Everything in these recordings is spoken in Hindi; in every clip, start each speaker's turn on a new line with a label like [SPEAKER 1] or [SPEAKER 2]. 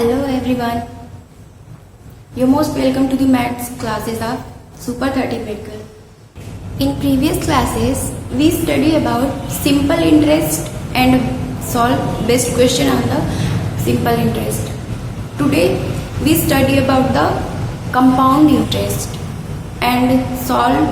[SPEAKER 1] Hello everyone. You're most welcome to the maths classes of Super 30 Medical. In previous classes, we study about simple interest and solve best question on the simple interest. Today, we study about the compound interest and solve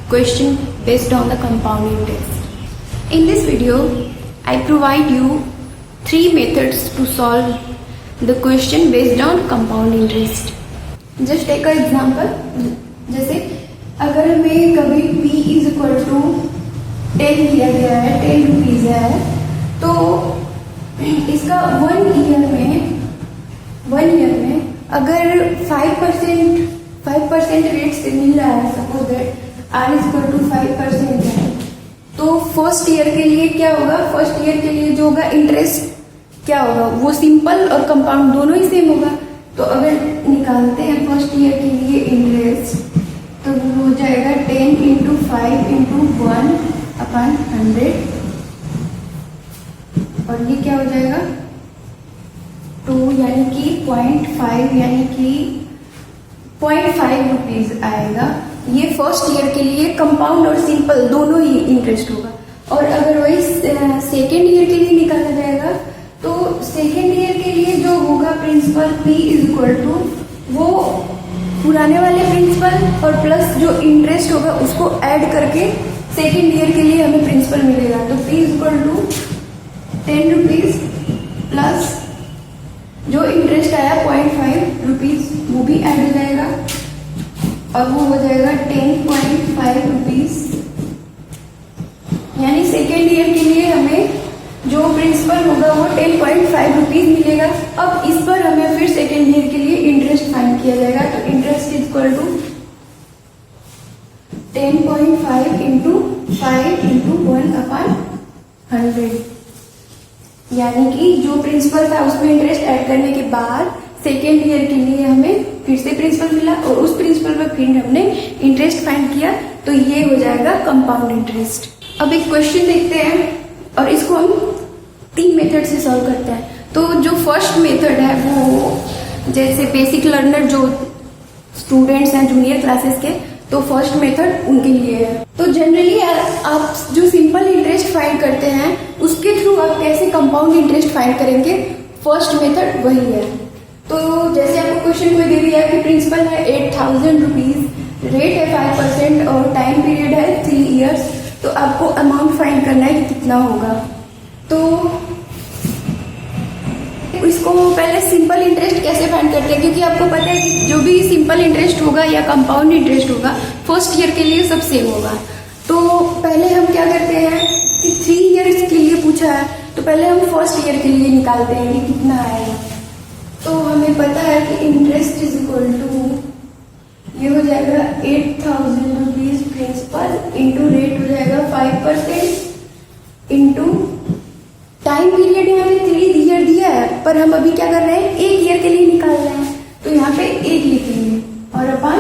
[SPEAKER 1] question based on the compound interest. In this video, I provide you 3 methods to solve the question based on compound interest. Just take an example. जैसे अगर हमें कभी p इज इक्वल टू 10 दिया गया है, 10 रुपीज है, तो इसका 1 ईयर में अगर 5% रेट से मिल रहा है, suppose that r is equal to 5% है, तो फर्स्ट ईयर के लिए क्या होगा? फर्स्ट ईयर के लिए जो होगा इंटरेस्ट क्या होगा? वो सिंपल और कंपाउंड दोनों ही सेम होगा. तो अगर निकालते हैं फर्स्ट ईयर के लिए इंटरेस्ट, तो वो हो जाएगा 10 इंटू 5 इंटू 1/100, और ये क्या हो जाएगा 2 यानी कि 0.5 यानी कि 0.5 रुपीज आएगा. ये फर्स्ट ईयर के लिए कंपाउंड और सिंपल दोनों ही इंटरेस्ट होगा. और अगर वही सेकेंड ईयर के लिए निकाला जाएगा, तो सेकेंड ईयर के लिए जो होगा principal p is equal to वो पुराने वाले प्रिंसिपल और प्लस जो इंटरेस्ट होगा उसको ऐड करके सेकेंड ईयर के लिए हमें प्रिंसिपल मिलेगा. तो p is equal to 10 rupees plus जो इंटरेस्ट आया 0.5 रुपीज वो भी ऐड हो जाएगा, और वो हो जाएगा 10.5 रुपीज. यानी सेकेंड ईयर के लिए हमें जो प्रिंसिपल होगा वो 10.5 रुपीज मिलेगा. अब इस पर हमें फिर सेकेंड ईयर के लिए इंटरेस्ट फाइंड किया जाएगा. तो interest is equal to 10.5 into 5 into 1/100. यानी कि जो प्रिंसिपल था उसमें इंटरेस्ट ऐड करने के बाद सेकेंड ईयर के लिए हमें फिर से प्रिंसिपल मिला, और उस प्रिंसिपल पर फिर हमने इंटरेस्ट फाइंड किया. तो ये हो जाएगा कंपाउंड इंटरेस्ट. अब एक क्वेश्चन देखते हैं और इसको हम 3 मेथड से सॉल्व करते हैं. तो जो फर्स्ट मेथड है वो जैसे बेसिक लर्नर जो स्टूडेंट्स हैं जूनियर क्लासेस के, तो फर्स्ट मेथड उनके लिए है. तो जनरली आप जो सिंपल इंटरेस्ट फाइंड करते हैं उसके थ्रू आप कैसे कंपाउंड इंटरेस्ट फाइंड करेंगे, फर्स्ट मेथड वही है. तो जैसे आपको क्वेश्चन में दे दिया कि प्रिंसिपल है 8000 रुपीज, रेट है 5% और टाइम पीरियड है 3 इयर्स. तो आपको अमाउंट फाइंड करना है कि कितना होगा. तो इसको पहले सिंपल इंटरेस्ट कैसे फाइंड करते हैं, क्योंकि आपको पता है कि जो भी सिंपल इंटरेस्ट होगा या कंपाउंड इंटरेस्ट होगा फर्स्ट ईयर के लिए सब सेम होगा. तो पहले हम क्या करते हैं कि 3 इयर्स के लिए पूछा है, तो पहले हम फर्स्ट ईयर के लिए निकालते हैं कि कितना आएगा. तो हमें पता है कि इंटरेस्ट इज इक्वल टू ये हो जाएगा 8000 रुपीज प्रिंसिपल इंटू रेट हो जाएगा 5% इंटू टाइम पीरियड यहाँ पे 3 ईयर दिया है, पर हम अभी क्या कर रहे हैं 1 ईयर के लिए निकाल रहे हैं. तो यहाँ पे 1 लिखेंगे और अपन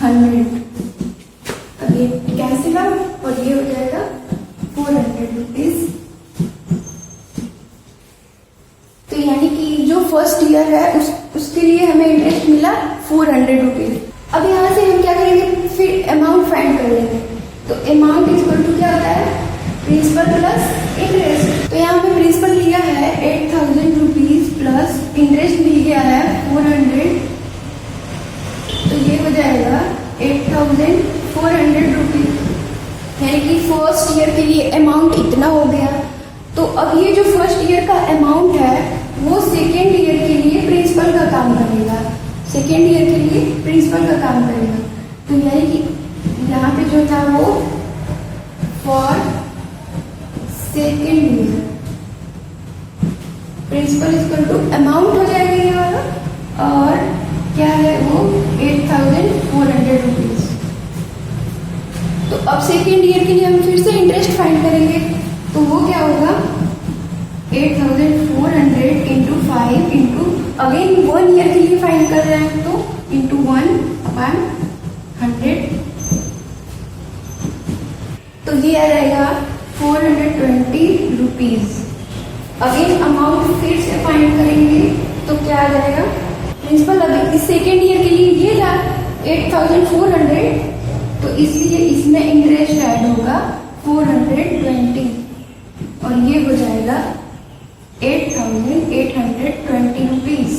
[SPEAKER 1] 100. अब ये कैंसिल आउट और ये हो जाएगा 400 रुपीज. तो यानी कि जो फर्स्ट ईयर है उसके लिए हमें इंटरेस्ट मिला 400 रुपीज. अब यहाँ से हम क्या करेंगे, फिर अमाउंट फाइंड कर लेंगे. तो अमाउंट इज इक्वल टू क्या होता है, प्रिंसिपल प्लस इंटरेस्ट. तो यहाँ पे प्रिंसिपल लिया है 8000 रुपीज प्लस इंटरेस्ट मिल गया है 400. तो ये हो जाएगा 8400 रुपीज. यानी कि फर्स्ट ईयर के लिए अमाउंट इतना हो गया. तो अब ये जो फर्स्ट ईयर का अमाउंट है वो सेकेंड ईयर के लिए प्रिंसिपल का काम करेगा. सेकेंड ईयर के लिए प्रिंसिपल का काम करेगा. तो यानी कि यहाँ पे जो था वो for second year principal equal to amount हो जाएगा ये वाला, और क्या है वो 8400 रुपीज. तो अब सेकेंड ईयर के लिए हम फिर से इंटरेस्ट फाइंड करेंगे. तो वो क्या होगा 8400 इंटू 5 इंटू अगेन 1 ईयर के लिए फाइंड कर रहे हैं, तो इंटू 1/100. तो ये आ जाएगा 420 रुपीज. अगेन अमाउंट फिर से फाइंड करेंगे तो क्या आ जाएगा, प्रिंसिपल अभी इस सेकेंड ईयर के लिए ये था 8400, तो इसलिए इसमें इंटरेस्ट ऐड होगा 420 और ये हो जाएगा 8820 rupees.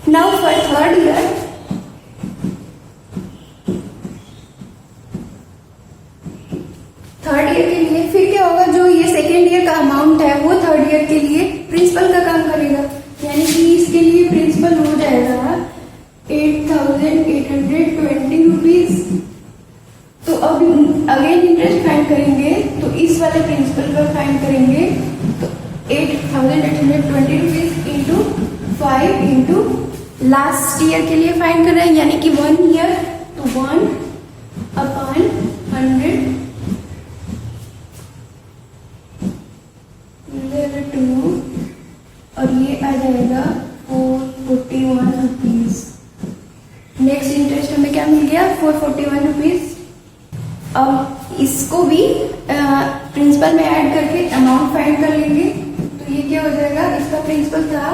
[SPEAKER 1] Now for third year, third year के लिए फिर क्या होगा, जो ये सेकेंड ईयर का अमाउंट है वो थर्ड ईयर के लिए प्रिंसिपल का काम करेगा, यानी कि इसके लिए प्रिंसिपल हो जाएगा 8820 रुपीज। तो अब अगेन इंटरेस्ट फाइंड करेंगे, तो इस वाले प्रिंसिपल का फाइंड करेंगे, तो 8820 rupees into 5 into last year के लिए फाइंड कर रहे हैं, यानी कि 1 ईयर, तो 1/100 2, और ये आ जाएगा 441 रुपीज। नेक्स्ट इंटरेस्ट हमें क्या मिल गया, 441 रुपीज। अब इसको भी प्रिंसिपल में ऐड करके अमाउंट फाइंड कर लेंगे, तो ये क्या हो जाएगा, इसका प्रिंसिपल था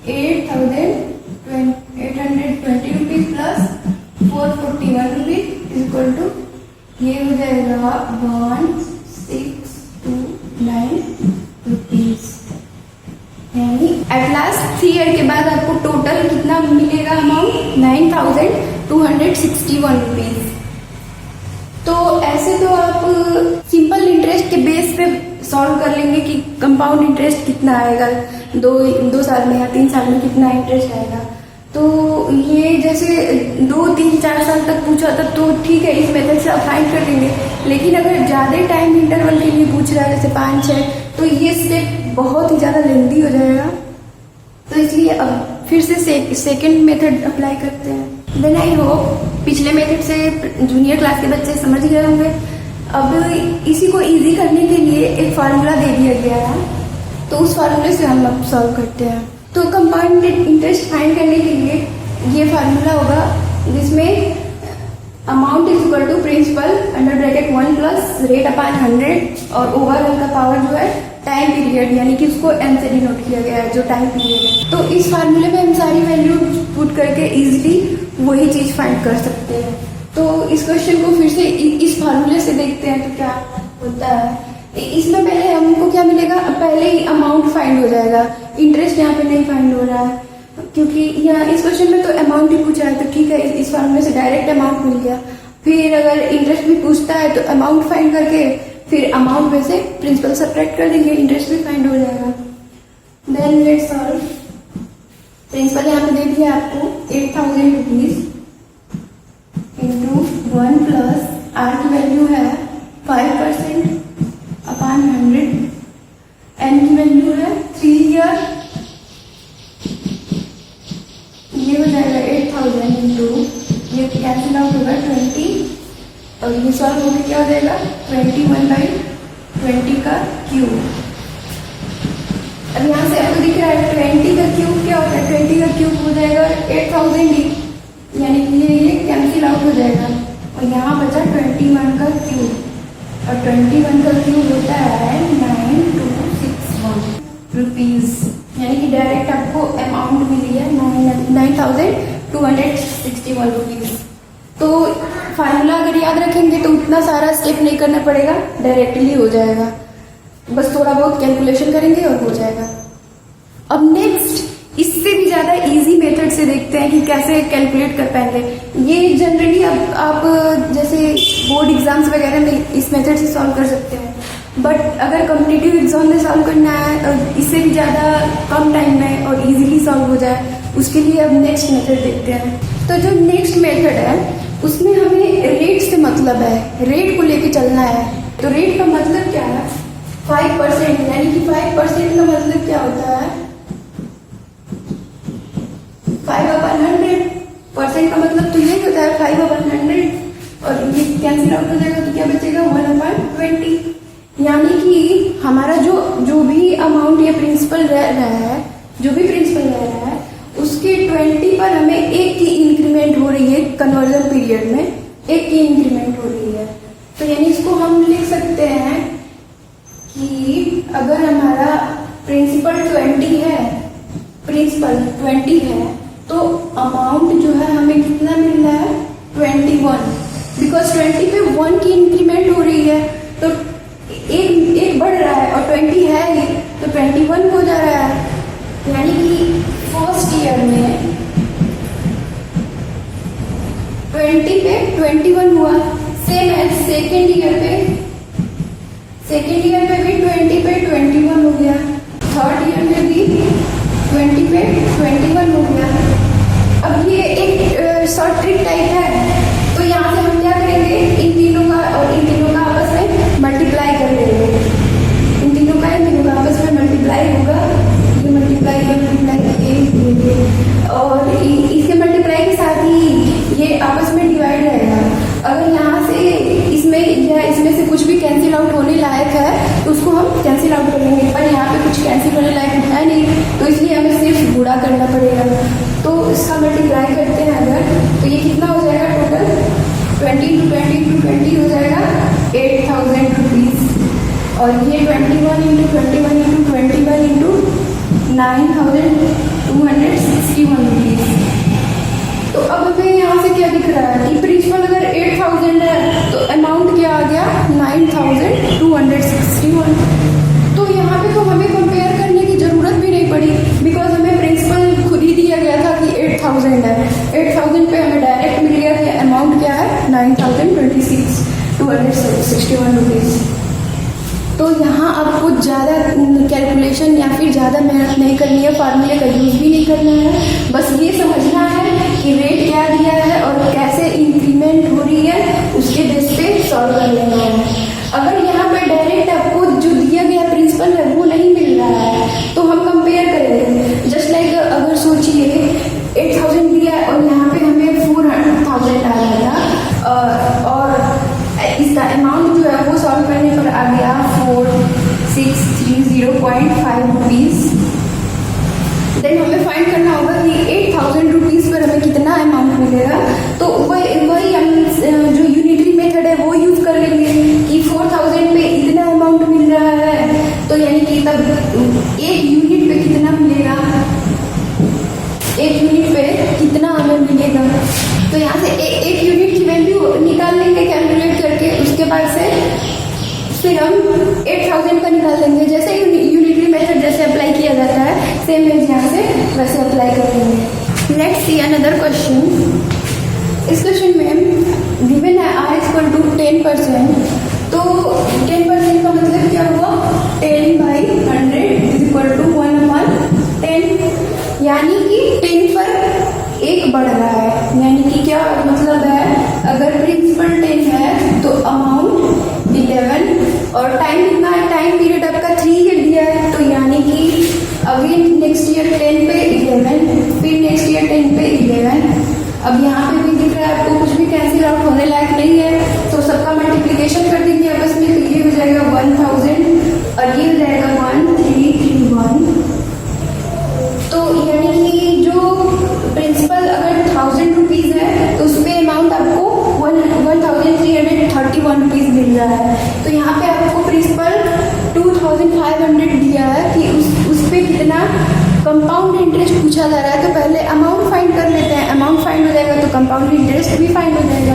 [SPEAKER 1] 8820 rupees plus 441 rupees equal to ये हो जाएगा 1629 रुपीज। यानी एट लास्ट 3 ईयर के बाद आपको टोटल कितना मिलेगा अमाउंट, 9261 रुपीज। तो ऐसे तो आप सिंपल इंटरेस्ट के बेस पे सॉल्व कर लेंगे कि कंपाउंड इंटरेस्ट कितना आएगा, 2 साल में या 3 साल में कितना इंटरेस्ट आएगा। तो ये जैसे 2, 3, 4 साल तक पूछा तब तो ठीक है, इस मेथड से आप फाइंड कर लेंगे। लेकिन अगर ज्यादा टाइम इंटरवल के लिए पूछ रहा है, जैसे 5, 6, तो ये स्टेप बहुत ही ज्यादा लेंदी हो जाएगा। तो इसलिए अब फिर से सेकेंड मेथड अप्लाई करते हैं। देन आई होप पिछले मेथड से जूनियर क्लास के बच्चे समझ गए होंगे। अब इसी को इजी करने के लिए एक फार्मूला दे दिया गया है, तो उस फार्मूले से हम अब सॉल्व करते हैं। तो कंपाउंड इंटरेस्ट फाइंड करने के लिए ये फार्मूला होगा, जिसमें amount is equal to principal under bracket 1 plus rate upon 100 और ओवरऑल का पावर जो है टाइम पीरियड, यानी कि उसको एम से डिनोट किया गया है, जो टाइम पीरियड है। तो इस फार्मूले में हम सारी वैल्यू पुट करके इजीली वही चीज फाइंड कर सकते हैं। तो इस क्वेश्चन को फिर से इस फार्मूले से देखते हैं तो क्या होता है। इसमें पहले हमको क्या मिलेगा, पहले ही अमाउंट फाइंड हो जाएगा, इंटरेस्ट यहाँ पे नहीं फाइंड हो रहा है, क्योंकि यहाँ इस क्वेश्चन में तो अमाउंट ही पूछा है, तो ठीक है, इस फार्मूले से डायरेक्ट अमाउंट मिल गया। फिर अगर इंटरेस्ट भी पूछता है तो अमाउंट फाइंड करके फिर अमाउंट में से प्रिंसिपल सब्ट्रैक्ट कर देंगे, इंटरेस्ट भी फाइंड हो जाएगा। Then let's solve. प्रिंसिपल यहाँ पे दे दिया आपको 8000 रुपीज इंटू 1 प्लस आर की वैल्यू है 5% अपॉन 100, एन की वैल्यू है 3 ईयर, ये हो जाएगा 8000 इंटू ये कैंसिल आउट होगा 20 और ये सॉल्व होकर क्या हो जाएगा 21/20 का क्यूब। अब यहाँ से आपको दिख रहा है 20 का क्यूब क्या होता है, 20 का क्यूब हो जाएगा 8000 ही, यानी कि ये कैंसिल आउट हो जाएगा और यहाँ बचा 21 का क्यूब और 21 का क्यूब होता है 9261 रुपीज, यानी कि डायरेक्ट आपको अमाउंट मिली है 9261 रुपीज। तो फार्मूला अगर याद रखेंगे तो उतना सारा स्टेप नहीं करना पड़ेगा, डायरेक्टली हो जाएगा, बस थोड़ा बहुत कैलकुलेशन करेंगे और हो जाएगा। अब नेक्स्ट इससे भी ज्यादा इजी मेथड से देखते हैं कि कैसे कैलकुलेट कर पाएंगे। ये जनरली अब आप जैसे बोर्ड एग्जाम्स वगैरह में इस मेथड से सॉल्व कर सकते हैं, बट अगर कॉम्पिटिटिव एग्जाम में सॉल्व करना है और इससे भी ज्यादा कम टाइम में और इजीली सॉल्व हो जाए, उसके लिए अब नेक्स्ट मेथड देखते हैं। तो जो नेक्स्ट मेथड है उसमें हमें रेट से मतलब है, रेट को लेके चलना है। तो रेट का मतलब क्या है, 5%, यानी कि 5% का मतलब क्या होता है 5/100, का मतलब तो यही होता है 5/100 और ये कैंसिल आउट हो जाएगा तो क्या बचेगा 1/20, यानी कि हमारा जो भी अमाउंट या प्रिंसिपल रह रहा है, जो भी प्रिंसिपल रह रहा है उसके 20 पर हमें 1 की इंक्रीमेंट हो रही है, कन्वर्जन पीरियड में 1 की इंक्रीमेंट हो रही है। तो यानी इसको हम लिख सकते हैं कि अगर हमारा प्रिंसिपल 20 है प्रिंसिपल 20 है तो अमाउंट जो है हमें कितना मिल रहा है 21, बिकॉज 20 पे 1 की इंक्रीमेंट हो रही है तो एक बढ़ रहा है और 20 है ही तो 21 हो जा रहा है, यानी कि फर्स्ट ईयर में 20 पे 21 हुआ। सेम है सेकेंड ईयर पे भी 20 पे 21 हो गया, थर्ड ईयर में भी 20 पे 21 हो गया। अब ये एक शॉर्ट ट्रिक टाइप है, तो यहाँ से हम क्या करेंगे, इन तीनों का और इन तीनों का आपस में मल्टीप्लाई कर देंगे। इन तीनों का आपस में मल्टीप्लाई होगा, ये मल्टीप्लाई और इसके मल्टीप्लाई के साथ ही ये आपस में डिवाइड रहेगा। अगर यहाँ से इसमें या इसमें से कुछ भी कैंसिल आउट होने लायक है तो उसको हम कैंसिल आउट करेंगे, पर यहाँ पे कुछ कैंसिल होने लायक है नहीं तो इसलिए हमें सिर्फ गुणा करना पड़ेगा। तो इसका मल्टीप्लाई करते हैं अगर, तो ये कितना हो जाएगा टोटल 20 × 20 × 20 हो जाएगा 8000 रुपीज़, और ये 21 × 21 × 21 × 9261 रुपीज़। तो अब हमें यहाँ से क्या दिख रहा है कि प्रिंसिपल अगर 8000 है तो अमाउंट क्या आ गया 9261। तो यहाँ पे तो हमें कंपेयर करने की जरूरत भी नहीं पड़ी, बिकॉज हमें प्रिंसिपल खुद ही दिया गया था कि 8000 है। 8000 पे हमें डायरेक्ट मिल गया कि अमाउंट क्या है 9261 रुपीज़। तो यहाँ आपको ज़्यादा कैलकुलेशन या फिर ज़्यादा मेहनत नहीं करनी है, फार्मूले का यूज़ भी नहीं करना है, बस ये समझना है कि रेट क्या दिया है और कैसे इंक्रीमेंट हो रही है, उसके बेस पे सॉल्व कर लेना है। अगर यहाँ पे डायरेक्ट आपको जो दिया गया प्रिंसिपल है वो नहीं मिल रहा है तो हम कंपेयर करेंगे। जस्ट लाइक अगर सोचिए 8000 दिया है और यहाँ पे हमें 4000 आ गया और इसका अमाउंट जो है वो सॉल्व करने पर आ गया 4630.5 रुपीज़। देन हमें फाइंड करना होगा कि 8000 रुपीज़ पर हमें कितना अमाउंट मिलेगा। तो वही हम जो यूनिटरी मेथड है वो यूज कर लेंगे कि 4000 पे इतना अमाउंट मिल रहा है, तो यानी कि तब एक यूनिट पे कितना मिलेगा, एक यूनिट पे कितना हमें मिलेगा। तो यहाँ से एक यूनिट की वैल्यू निकाल लेंगे कैलकुलेट करके, उसके बाद से फिर हम 8000 का निकाल लेंगे। जैसे यूनिटरी मेथड जैसे अप्लाई किया जाता है सेम है यहाँ से वैसे अप्लाई कर लेंगे। Let's see another question. इस क्वेश्चन में गिवन है r = 10%, तो 10% का मतलब क्या हुआ 10/100 = 1/10, यानी कि 10 पर 1 बढ़ रहा है। यानी कि क्या मतलब है, अगर प्रिंसिपल 10 है तो अमाउंट 11 और टाइम कितना है, टाइम पीरियड आपका 3 ईयर दिया है, तो यानी कि अगेन नेक्स्ट ईयर 10 पे 11, फिर नेक्स्ट ईयर 10 पे 11। अब यहाँ पे भी दिख रहा है आपको कुछ भी कैंसिल आउट होने लायक नहीं है, तो सबका मल्टीप्लिकेशन कर देंगे आपस में, तो ये हो जाएगा 1000 और ये हो जाएगा 1331। तो यानी कि जो प्रिंसिपल अगर 1000 रुपीज़ है तो उसमें अमाउंट आपको 1331 रुपीज़ मिल रहा है। तो यहाँ पे आपको प्रिंसिपल 2500 दिया है कि उस पे कितना कंपाउंड इंटरेस्ट पूछा जा रहा है। तो पहले अमाउंट फाइंड कर लेते हैं, अमाउंट फाइंड हो जाएगा तो कंपाउंड इंटरेस्ट भी फाइंड हो जाएगा।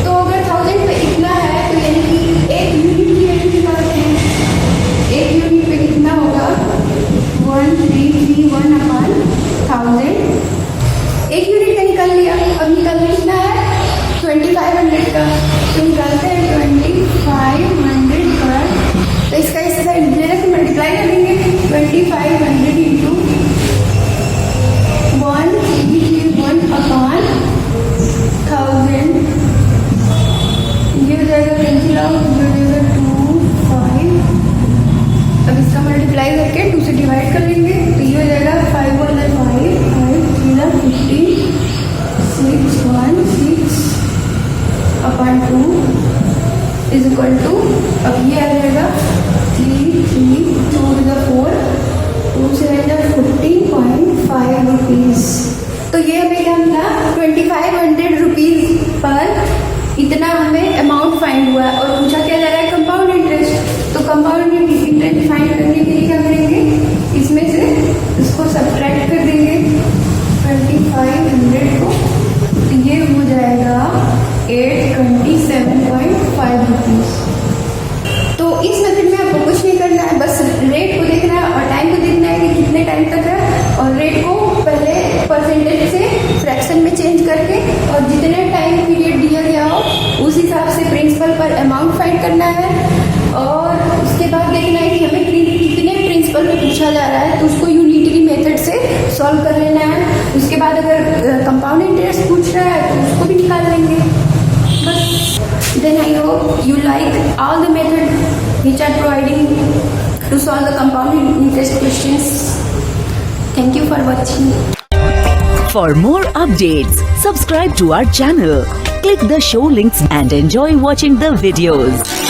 [SPEAKER 1] तो अगर 1000 पे इतना है तो यानी कि एक यूनिट की वैल्यू निकालते हैं। एक यूनिट पे कितना होगा 1331/1000। एक यूनिट का निकाल लिया, अब निकालना कितना है 2500 का, तो निकालते हैं 2500 पर, तो इसका इस साइड डायरेक्ट मल्टीप्लाई कर देंगे 2500 इंटू 1331/1000, ये हो जाएगा कैंसिल आउट, हो जाएगा 25। अब इसका मल्टीप्लाई करके 2 से डिवाइड कर लेंगे, तो ये हो जाएगा 5 1 5 5 3 15 616/2 इज इक्वल टू, अब ये आ जाएगा 3 3 2 4 2 से आएगा 14.5 रुपीज़। तो ये हमें क्या मिला 2500 रुपीज़ पर इतना हमें अमाउंट फाइंड हुआ है, और पूछा क्या जा रहा है कंपाउंड इंटरेस्ट। तो कंपाउंड इंटरेस्ट फाइंड करने के लिए क्या करेंगे, इसमें से इसको सब्ट्रैक्ट और उसके बाद देखना है कि हमें कितने प्रिंसिपल में पूछा जा रहा है, तो उसको यूनिटरी मेथड से सॉल्व कर लेना है। उसके बाद अगर कंपाउंड इंटरेस्ट पूछ रहा है तो उसको भी निकाल लेंगे बस। Then I hope you like all the method which are providing to solve the compound interest questions. Thank you for watching.
[SPEAKER 2] For more updates, subscribe to our channel, click the show links and enjoy watching the videos.